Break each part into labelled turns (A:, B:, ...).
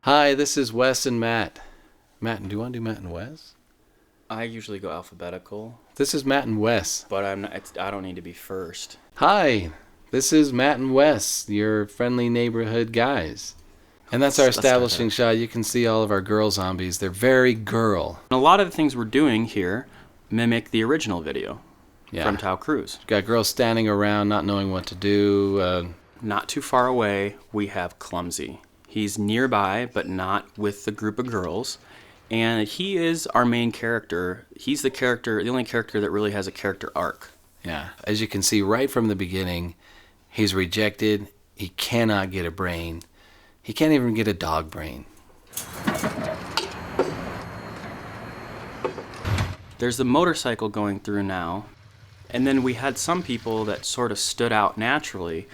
A: Hi, this is Wes and Matt. Matt, do you want to do Matt and Wes?
B: I usually go alphabetical,
A: This is Matt and Wes.
B: but I don't need to be first.
A: Hi, this is Matt and Wes, your friendly neighborhood guys. And that's our
B: Let's start
A: establishing
B: that.
A: shot. You can see all of our girl zombies. They're very girl.
B: And a lot of the things we're doing here mimic the original video from Tao Cruz.
A: Got girls standing around not knowing what to do.
B: Not too far away, we have Clumsy. He's nearby, but not with the group of girls. And he is our main character. He's the only character that really has a character arc.
A: Yeah, as you can see right from the beginning, he's rejected. He cannot get a brain. He can't even get a dog brain.
B: There's the motorcycle going through now. And then we had some people that sort of stood out naturally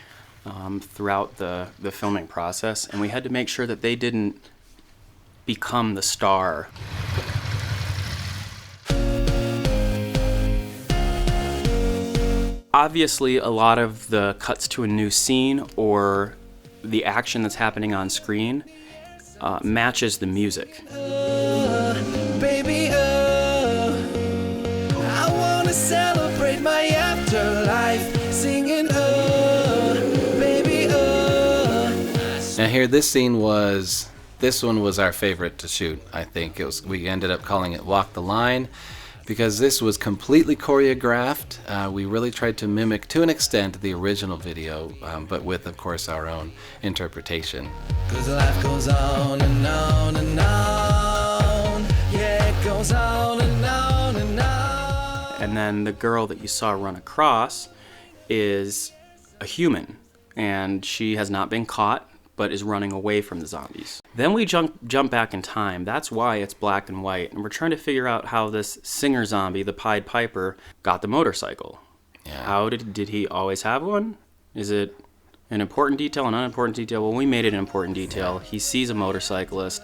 B: throughout the filming process. And we had to make sure that they didn't become the star. Obviously, a lot of the cuts to a new scene or the action that's happening on screen matches the music.
C: Baby, I wanna celebrate my afterlife, singing, baby,
A: Now here, this one was our favorite to shoot. I think we ended up calling it Walk the Line because this was completely choreographed. We really tried to mimic, to an extent, the original video, but with, of course, our own interpretation.
C: 'Cause life goes on and on and on. Yeah, it goes on and on and on.
B: And then the girl that you saw run across is a human, and she has not been caught, but is running away from the zombies. Then we jump back in time. That's why it's black and white, and we're trying to figure out how this singer zombie, the Pied Piper, got the motorcycle.
A: Yeah.
B: How did he always have one? Is it an important detail, an unimportant detail? Well, we made it an important detail. He sees a motorcyclist,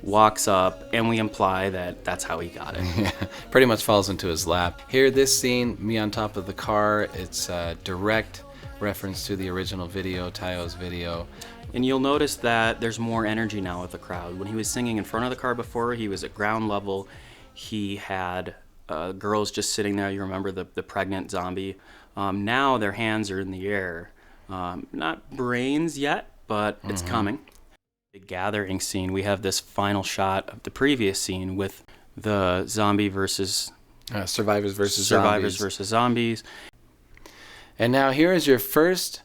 B: walks up, and we imply that that's how he got it.
A: Pretty much falls into his lap. Here, this scene, me on top of the car, it's a direct reference to the original video, Tayo's video.
B: And you'll notice that there's more energy now with the crowd. When he was singing in front of the car before, he was at ground level. He had girls just sitting there. You remember the pregnant zombie. Now their hands are in the air. Not brains yet, but it's coming. The gathering scene, we have this final shot of the previous scene with the zombie versus
A: Survivors versus
B: survivors
A: zombies.
B: versus zombies.
A: And now here is your first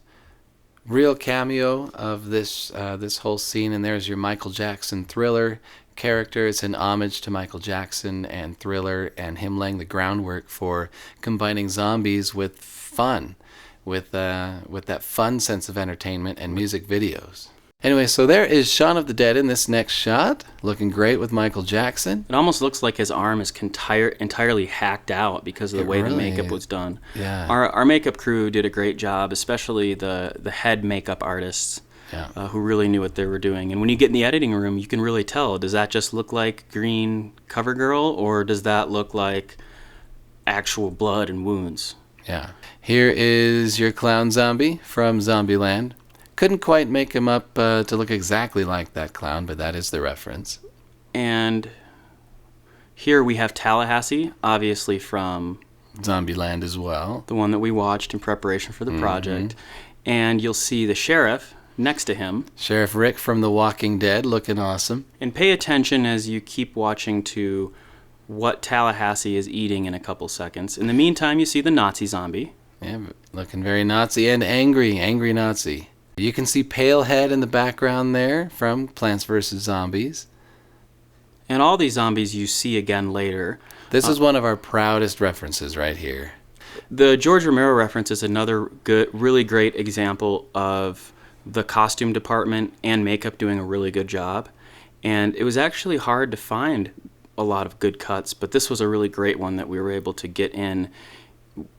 A: real cameo of this whole scene, and there's your Michael Jackson Thriller character. It's an homage to Michael Jackson and Thriller, and him laying the groundwork for combining zombies with fun, with that fun sense of entertainment and music videos. Anyway, so there is Shaun of the Dead in this next shot, looking great with Michael Jackson.
B: It almost looks like his arm is entirely hacked out because of the way the makeup was done.
A: Yeah.
B: Our makeup crew did a great job, especially the head makeup artists who really knew what they were doing. And when you get in the editing room, you can really tell, does that just look like green CoverGirl, or does that look like actual blood and wounds?
A: Yeah. Here is your clown zombie from Zombieland. Couldn't quite make him up to look exactly like that clown, but that is the reference.
B: And here we have Tallahassee, obviously from
A: Zombieland as well.
B: the one that we watched in preparation for the project. And you'll see the sheriff next to him.
A: Sheriff Rick from The Walking Dead, looking awesome.
B: And pay attention as you keep watching to what Tallahassee is eating in a couple seconds. In the meantime, you see the Nazi zombie.
A: Yeah, looking very Nazi and angry Nazi. You can see Palehead in the background there from Plants vs. Zombies.
B: And all these zombies you see again later.
A: This is one of our proudest references right here.
B: The George Romero reference is another really great example of the costume department and makeup doing a really good job. And it was actually hard to find a lot of good cuts, but this was a really great one that we were able to get in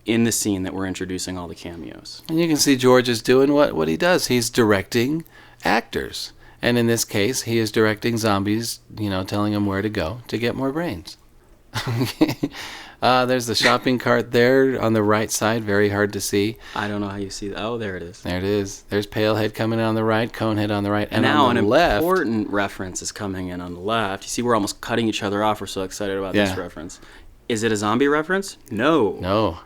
B: the scene that we're introducing all the cameos.
A: And you can see George is doing what he does. He's directing actors. And in this case, he is directing zombies, telling them where to go to get more brains. There's the shopping cart there on the right side, very hard to see.
B: I don't know how you see that. Oh, there it is.
A: There it is. There's Palehead coming in on the right, Conehead on the right, and
B: now
A: on the
B: an
A: left.
B: important reference is coming in on the left. You see, we're almost cutting each other off. We're so excited about this reference. Is it a zombie reference? No.
A: No.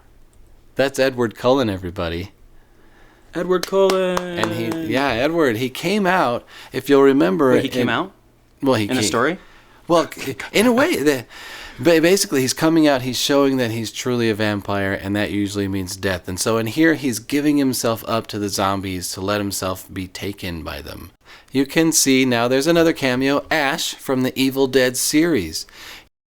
A: That's Edward Cullen, everybody.
B: Edward Cullen.
A: And Edward, he came out, if you'll remember.
B: Wait, he came out?
A: Well,
B: in a story?
A: Well, in a way, basically he's coming out, he's showing that he's truly a vampire, and that usually means death. And so in here, he's giving himself up to the zombies to let himself be taken by them. You can see now there's another cameo, Ash from the Evil Dead series.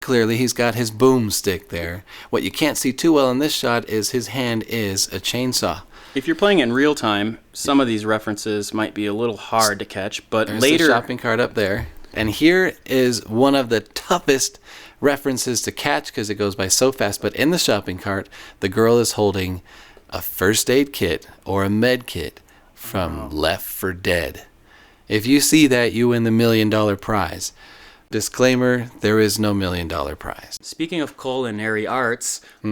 A: Clearly, he's got his boomstick there. What you can't see too well in this shot is his hand is a chainsaw.
B: If you're playing in real time, some of these references might be a little hard to catch, but
A: There's
B: later...
A: the shopping cart up there. And here is one of the toughest references to catch because it goes by so fast. But in the shopping cart, the girl is holding a first aid kit or a med kit from Left 4 Dead. If you see that, you win the $1 million prize. Disclaimer, there is no $1 million prize.
B: Speaking of culinary arts, we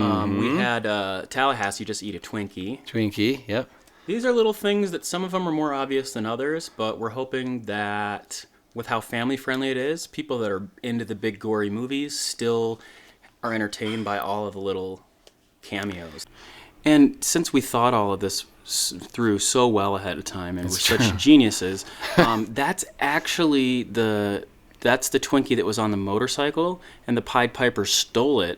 B: had Tallahassee just eat a Twinkie.
A: Twinkie, yep.
B: These are little things that some of them are more obvious than others, but we're hoping that with how family-friendly it is, people that are into the big gory movies still are entertained by all of the little cameos. And since we thought all of this through so well ahead of time and we're such geniuses, that's actually that's the Twinkie that was on the motorcycle, and the Pied Piper stole it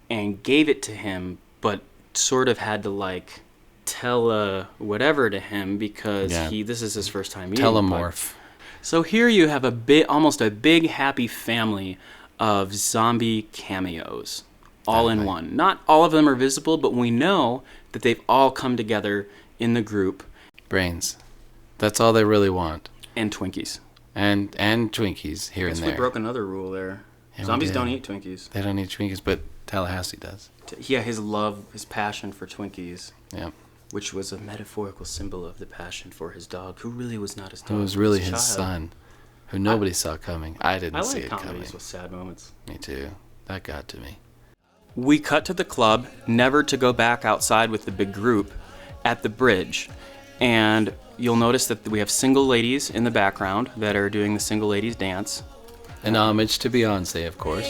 B: and gave it to him, but sort of had to like tell whatever to him because this is his first time eating.
A: Telemorph.
B: So here you have almost a big happy family of zombie cameos, all in one. Not all of them are visible, but we know that they've all come together in the group.
A: Brains. That's all they really want.
B: And Twinkies.
A: And Twinkies here and there.
B: We broke another rule there.
A: Yeah,
B: Zombies don't eat Twinkies.
A: They don't eat Twinkies, but Tallahassee does.
B: Yeah, his passion for Twinkies.
A: Yeah.
B: Which was a metaphorical symbol of the passion for his dog, who really was not his dog.
A: Who was really his son, who nobody saw coming. I didn't see it coming.
B: I like comedies with sad moments.
A: Me too. That got to me.
B: We cut to the club, never to go back outside with the big group, at the bridge. And you'll notice that we have single ladies in the background that are doing the single ladies dance.
A: An homage to Beyonce, of course.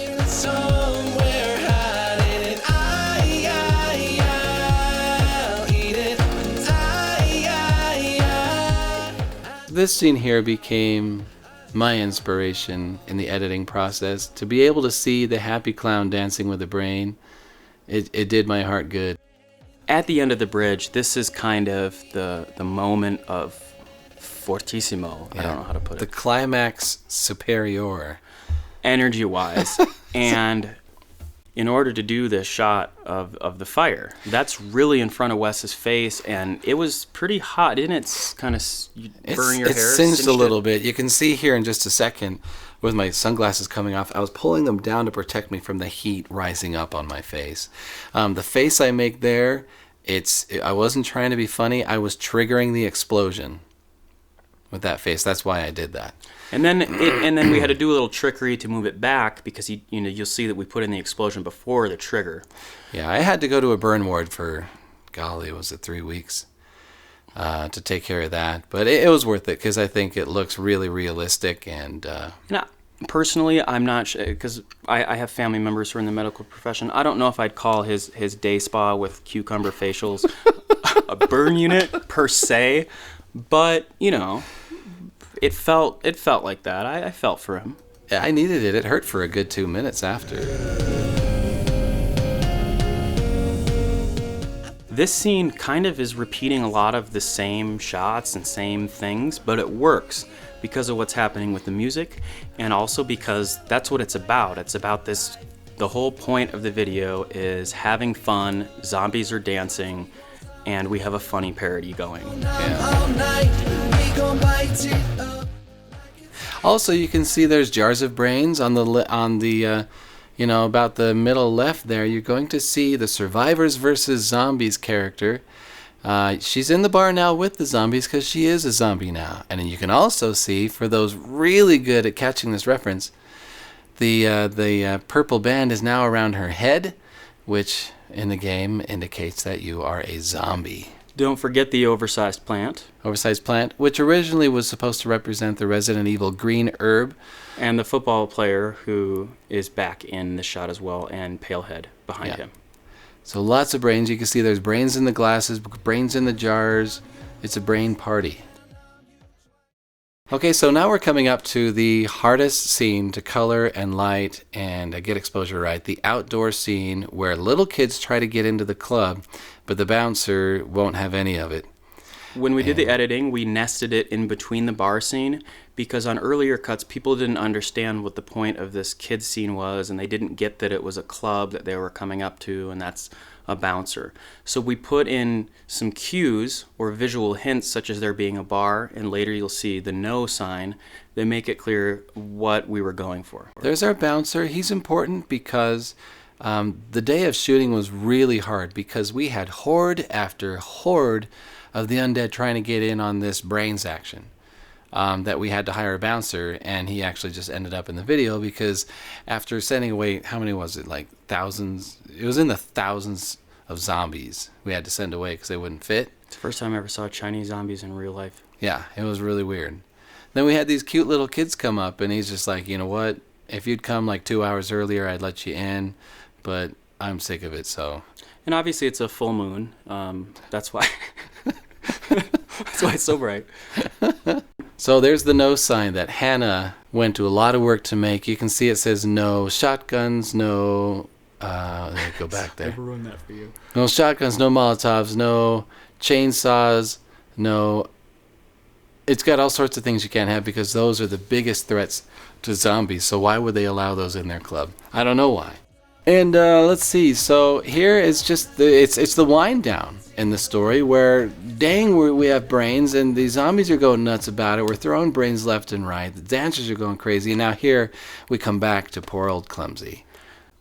A: This scene here became my inspiration in the editing process. To be able to see the happy clown dancing with a brain, it did my heart good.
B: At the end of the bridge, this is kind of the moment of fortissimo. I don't know how to put it.
A: The climax superior.
B: Energy-wise. And in order to do this shot of the fire, that's really in front of Wes's face, and it was pretty hot. Didn't it kind of burn your hair?
A: It's singed a little bit. You can see here in just a second with my sunglasses coming off, I was pulling them down to protect me from the heat rising up on my face. The face I make there, I wasn't trying to be funny. I was triggering the explosion with that face. That's why I did that.
B: And then we had to do a little trickery to move it back because you'll see that we put in the explosion before the trigger.
A: Yeah, I had to go to a burn ward for, was it 3 weeks to take care of that. But it was worth it because I think it looks really realistic. And
B: personally, I'm not sure because I have family members who are in the medical profession. I don't know if I'd call his day spa with cucumber facials a burn unit per se, but it felt like that. I felt for him.
A: Yeah, I needed it. It hurt for a good 2 minutes after.
B: This scene kind of is repeating a lot of the same shots and same things, but it works because of what's happening with the music, and also because that's what it's about. It's about this. The whole point of the video is having fun. Zombies are dancing, and we have a funny parody going.
A: Yeah. Also, you can see there's jars of brains on the about the middle left there. You're going to see the Survivors versus Zombies character. She's in the bar now with the zombies because she is a zombie now. And then you can also see, for those really good at catching this reference, the purple band is now around her head, which in the game indicates that you are a zombie.
B: Don't forget the oversized plant.
A: Oversized plant, which originally was supposed to represent the Resident Evil green herb.
B: And the football player who is back in the shot as well, and Palehead behind him.
A: So lots of brains. You can see there's brains in the glasses, brains in the jars. It's a brain party. Okay, so now we're coming up to the hardest scene to color and light and get exposure right. The outdoor scene where little kids try to get into the club, but the bouncer won't have any of it.
B: When we did the editing, we nested it in between the bar scene because on earlier cuts, people didn't understand what the point of this kids scene was, and they didn't get that it was a club that they were coming up to, and that's a bouncer. So we put in some cues or visual hints, such as there being a bar, and later you'll see the no sign. They make it clear what we were going for.
A: There's our bouncer. He's important because the day of shooting was really hard because we had horde after horde of the undead trying to get in on this brains action. That we had to hire a bouncer, and he actually just ended up in the video because after sending away, how many was it, like thousands? It was in the thousands of zombies we had to send away because they wouldn't fit.
B: It's the first time I ever saw Chinese zombies in real life.
A: Yeah, it was really weird. Then we had these cute little kids come up, and he's just like, you know what? If you'd come like 2 hours earlier, I'd let you in, but I'm sick of it, so.
B: And obviously it's a full moon. That's why. That's why it's so bright.
A: So there's the no sign that Hannah went to a lot of work to make. You can see it says no shotguns, no... let me go back there.
B: I've ruined that for you.
A: No shotguns, no Molotovs, no chainsaws, no... It's got all sorts of things you can't have because those are the biggest threats to zombies. So why would they allow those in their club? I don't know why. And let's see. So here is just it's the wind down in the story where dang we have brains and the zombies are going nuts about it. We're throwing brains left and right. The dancers are going crazy. And now here we come back to poor old Clumsy.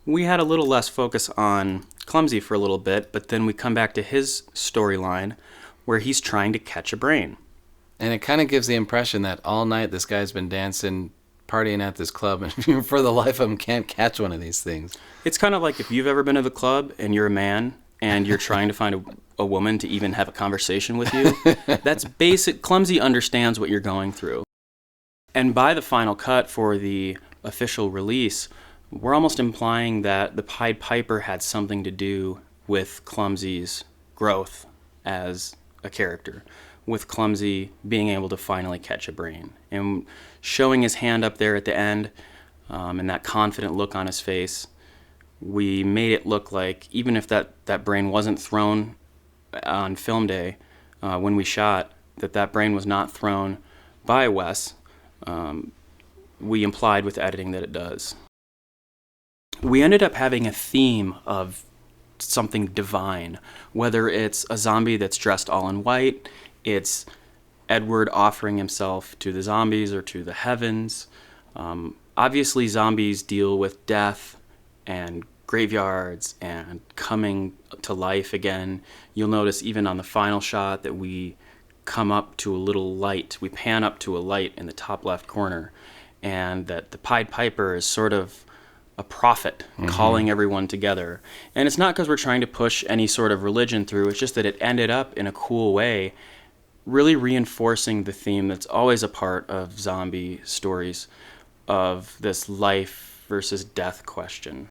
B: We had a little less focus on Clumsy for a little bit, but then we come back to his storyline where he's trying to catch a brain.
A: And it kind of gives the impression that all night this guy's been dancing, partying at this club, and for the life of him can't catch one of these things.
B: It's kind of like if you've ever been to the club and you're a man and you're trying to find a woman to even have a conversation with you. That's basic. Clumsy understands what you're going through. And by the final cut for the official release, we're almost implying that the Pied Piper had something to do with Clumsy's growth as a character, with Clumsy being able to finally catch a brain. And showing his hand up there at the end and that confident look on his face, we made it look like even if that brain wasn't thrown on film day when we shot, that brain was not thrown by Wes, we implied with editing that it does. We ended up having a theme of something divine, whether it's a zombie that's dressed all in white, it's Edward offering himself to the zombies or to the heavens. Obviously, zombies deal with death and graveyards and coming to life again. You'll notice even on the final shot that we come up to a little light. We pan up to a light in the top left corner, and that the Pied Piper is sort of a prophet calling everyone together. And it's not because we're trying to push any sort of religion through, it's just that it ended up in a cool way, really reinforcing the theme that's always a part of zombie stories, of this life versus death question.